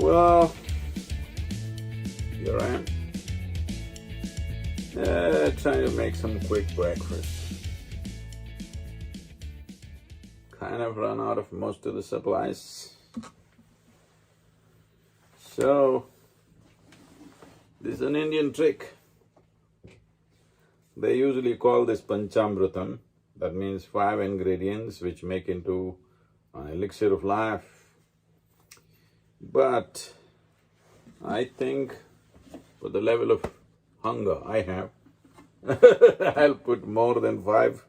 Well, here I am. Trying to make some quick breakfast. Kind of run out of most of the supplies. So, this is an Indian trick. They usually call this Panchamritam. That means 5 ingredients which make into an elixir of life. But I think for the level of hunger I have, I'll put more than 5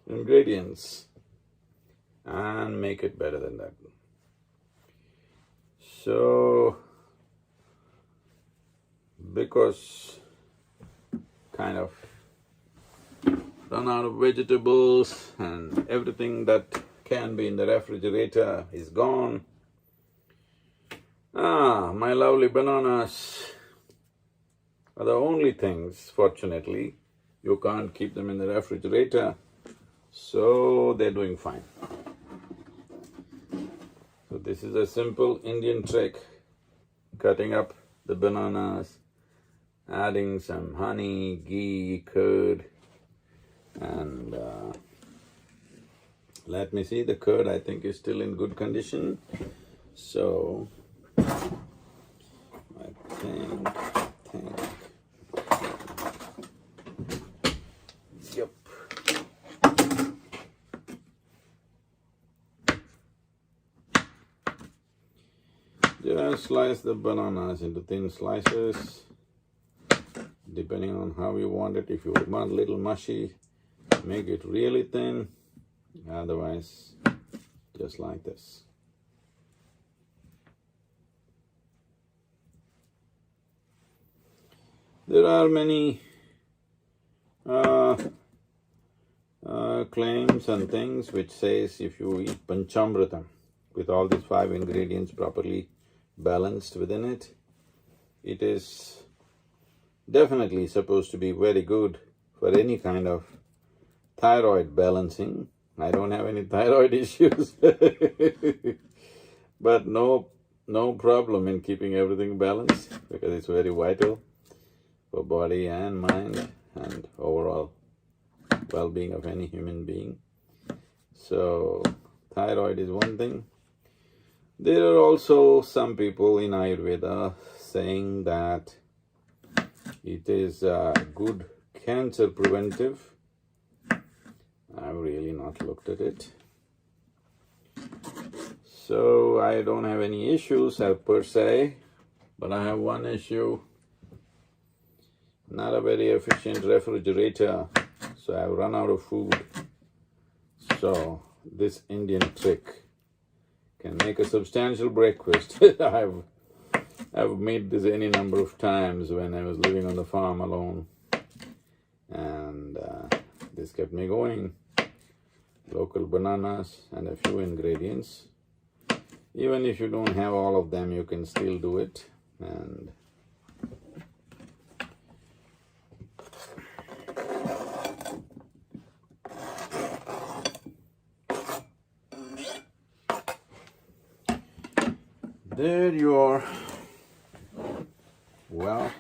ingredients and make it better than that. So, because kind of run out of vegetables and everything that can be in the refrigerator is gone. My lovely bananas are the only things, fortunately, you can't keep them in the refrigerator, so they're doing fine. So this is a simple Indian trick, cutting up the bananas, adding some honey, ghee, curd, and let me see, the curd I think is still in good condition. So, I think, yep. Just slice the bananas into thin slices, depending on how you want it. If you want a little mushy, make it really thin, otherwise just like this. There are many claims and things which says if you eat Panchamritam with all these 5 ingredients properly balanced within it, it is definitely supposed to be very good for any kind of thyroid balancing. I don't have any thyroid issues, but no problem in keeping everything balanced because it's very vital for body and mind and overall well-being of any human being. So, thyroid is one thing. There are also some people in Ayurveda saying that it is a good cancer preventive. I've really not looked at it. So, I don't have any issues per se, but I have one issue. Not a very efficient refrigerator, so I've run out of food. So, this Indian trick can make a substantial breakfast. I've made this any number of times when I was living on the farm alone, and this kept me going. Local bananas and a few ingredients. Even if you don't have all of them, you can still do it. And there you are. Well,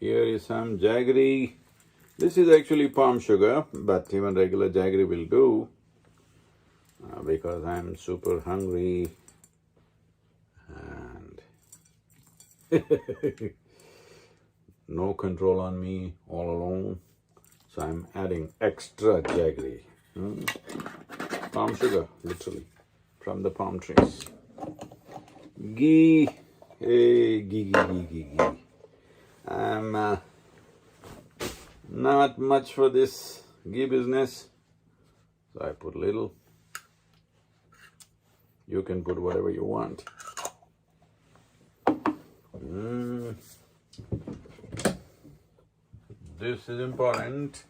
here is some jaggery. This is actually palm sugar, but even regular jaggery will do because I'm super hungry and no control on me, all alone. So I'm adding extra jaggery. Palm sugar, literally, from the palm trees. Ghee, ghee. I'm not much for this ghee business, so I put little. You can put whatever you want. This is important.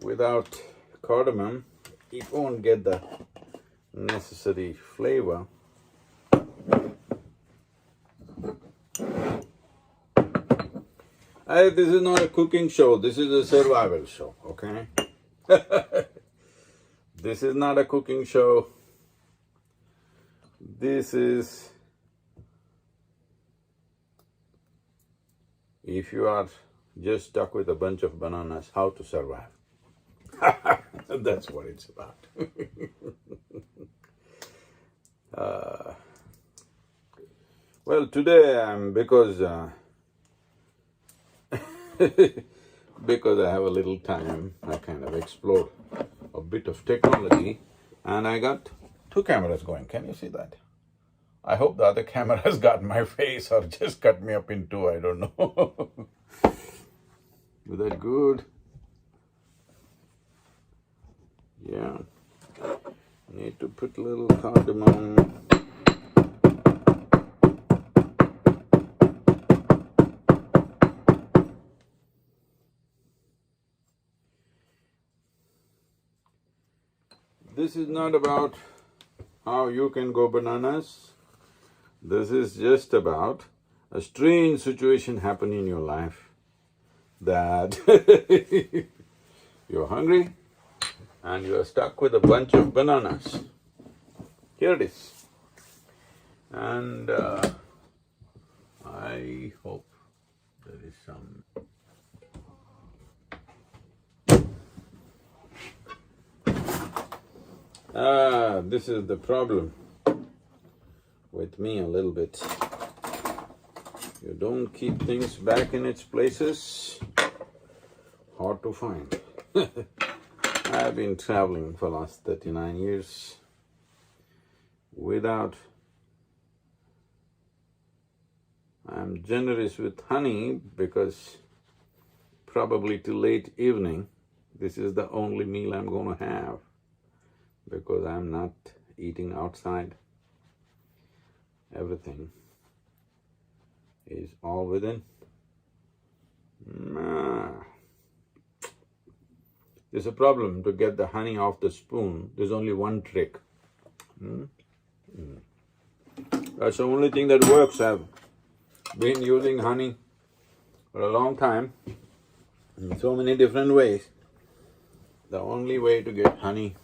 Without cardamom, it won't get the necessary flavor. This is not a cooking show, this is a survival show, okay? This is not a cooking show. This is, if you are just stuck with a bunch of bananas, how to survive. That's what it's about. Well, today because because I have a little time, I kind of explored a bit of technology, and I got two cameras going. Can you see that? I hope the other camera has got my face or just cut me up in two, I don't know. Is that good? Yeah. Need to put a little cardamom. This is not about how you can go bananas. This is just about a strange situation happening in your life that you're hungry and you're stuck with a bunch of bananas. Here it is. And I hope there is some. This is the problem with me a little bit. You don't keep things back in its places, hard to find. I've been traveling for the last 39 years without. I'm generous with honey because probably till late evening, this is the only meal I'm going to have, because I'm not eating outside. Everything is all within. There's a problem to get the honey off the spoon. There's only one trick. That's the only thing that works. I've been using honey for a long time in so many different ways. The only way to get honey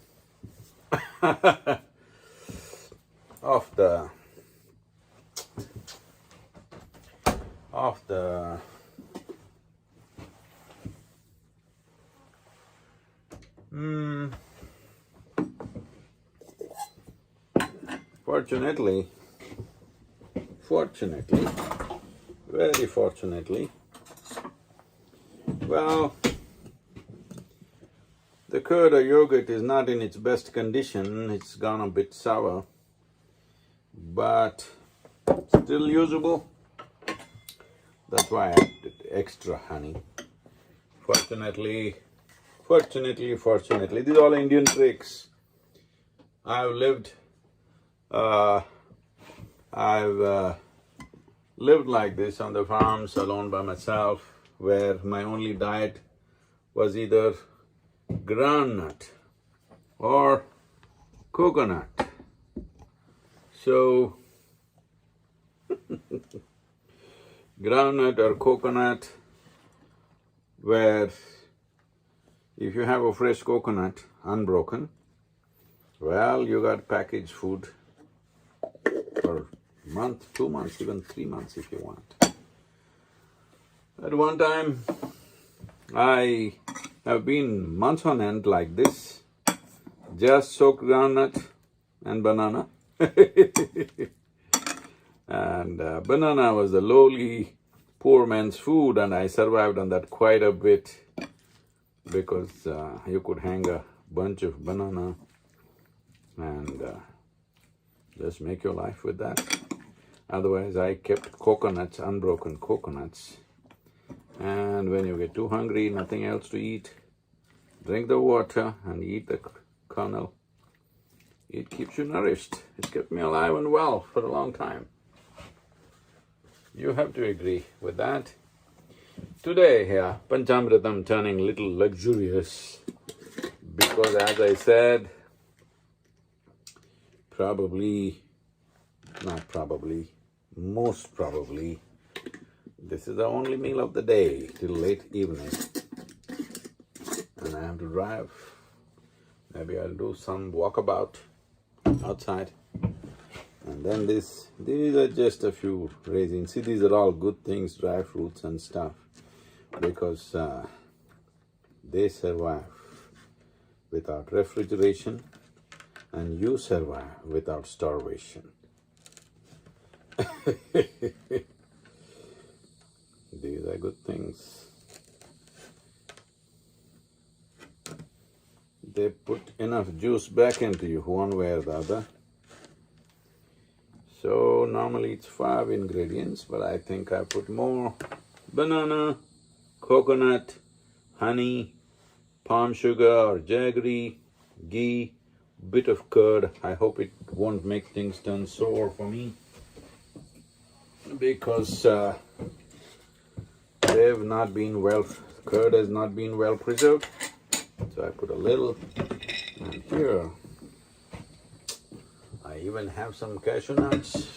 off the fortunately, very fortunately, well, the curd or yogurt is not in its best condition. It's gone a bit sour, but still usable. That's why I added extra honey. Fortunately, these are all Indian tricks. I've lived like this on the farms alone by myself, where my only diet was either groundnut or coconut. So, groundnut or coconut, where if you have a fresh coconut, unbroken, well, you got packaged food for a month, 2 months, even 3 months if you want. At one time, I have been months on end like this, just soaked groundnut and banana. And banana was the lowly poor man's food, and I survived on that quite a bit, because you could hang a bunch of banana and just make your life with that. Otherwise, I kept coconuts, unbroken coconuts. And when you get too hungry, nothing else to eat, drink the water and eat the kernel. It keeps you nourished. It kept me alive and well for a long time. You have to agree with that. Today, here, Panchamritam turning little luxurious, because as I said, most probably, this is the only meal of the day till late evening. And I have to drive Maybe I'll do some walkabout outside. And then these are just a few raisins. See, these are all good things, dry fruits and stuff, because they survive without refrigeration and you survive without starvation. These are good things. They put enough juice back into you one way or the other. So normally it's 5 ingredients, but I think I put more. Banana, coconut, honey, palm sugar or jaggery, ghee, bit of curd. I hope it won't make things turn sour for me, because they've not been curd has not been well preserved. So I put a little, and here I even have some cashew nuts,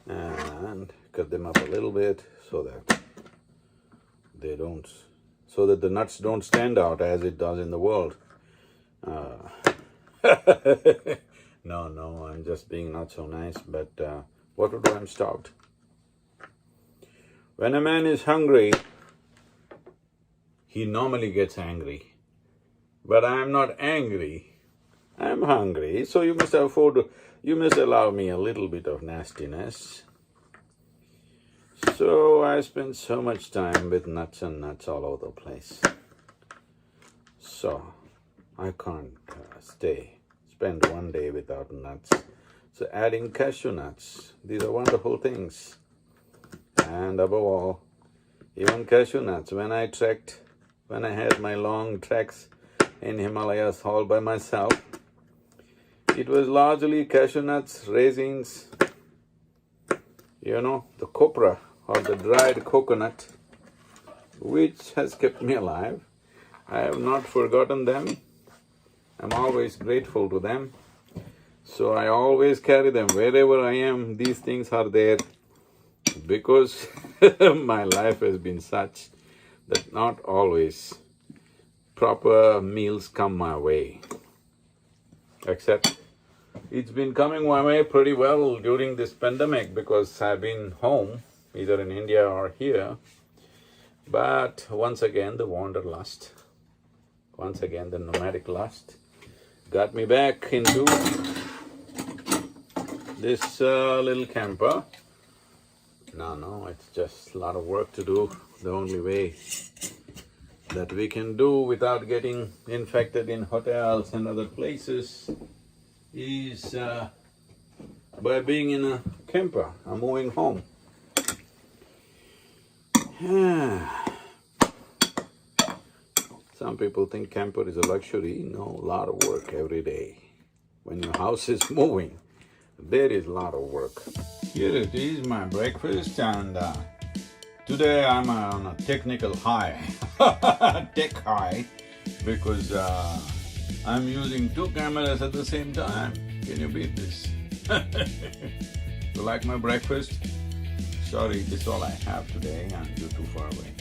and cut them up a little bit so that the nuts don't stand out as it does in the world. No, I'm just being not so nice, but what to do, I'm starved. When a man is hungry, he normally gets angry. But I'm not angry, I'm hungry, so you must allow me a little bit of nastiness. So I spend so much time with nuts and nuts all over the place. So I can't spend one day without nuts. So adding cashew nuts, these are wonderful things. And above all, even cashew nuts, when I had my long treks in Himalayas all by myself, it was largely cashew nuts, raisins, the copra or the dried coconut, which has kept me alive. I have not forgotten them. I'm always grateful to them. So I always carry them wherever I am. These things are there because my life has been such that not always proper meals come my way. Except it's been coming my way pretty well during this pandemic because I've been home, either in India or here. But once again, the wanderlust, once again, the nomadic lust got me back into this little camper. No, it's just a lot of work to do. The only way that we can do without getting infected in hotels and other places is by being in a camper, a moving home. Some people think camper is a luxury. No, a lot of work every day. When your house is moving, there is a lot of work. Here it is, my breakfast, and today I'm on a technical high, tech high, because I'm using 2 cameras at the same time. Can you beat this? You like my breakfast? Sorry, this is all I have today, and you're too far away.